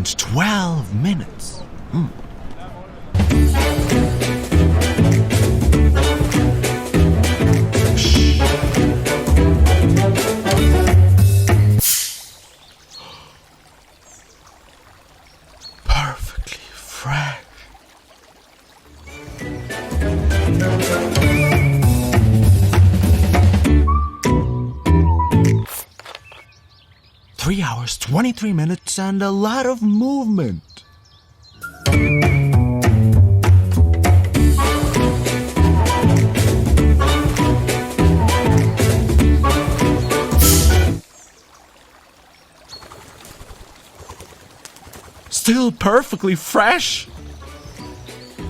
around 12 minutes. Mm. Perfectly fresh. Three hours, 23 minutes, and a lot of movement. Still perfectly fresh.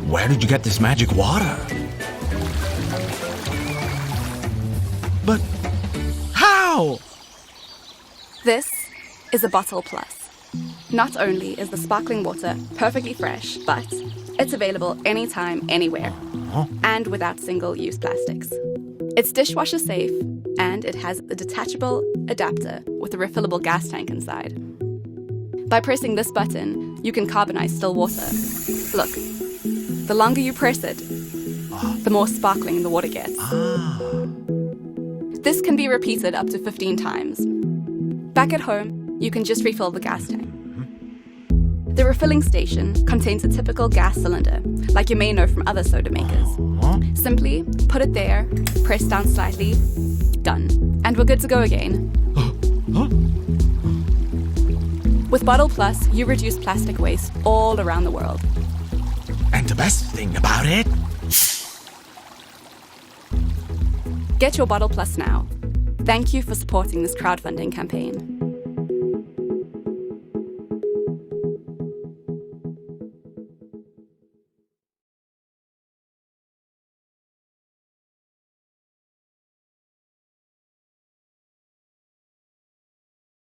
Where did you get this magic water? But how? This is a Bottle Plus. Not only is the sparkling water perfectly fresh, but it's available anytime, anywhere, and without single-use plastics. It's dishwasher safe, and it has a detachable adapter with a refillable gas tank inside. By pressing this button, you can carbonize still water. Look, the longer you press it, the more sparkling the water gets. This can be repeated up to 15 times. Back at home, you can just refill the gas tank. The refilling station contains a typical gas cylinder, like you may know from other soda makers. Simply put it there, press down slightly, done. And we're good to go again. With Bottle Plus, you reduce plastic waste all around the world. And the best thing about it? Get your Bottle Plus now. Thank you for supporting this crowdfunding campaign.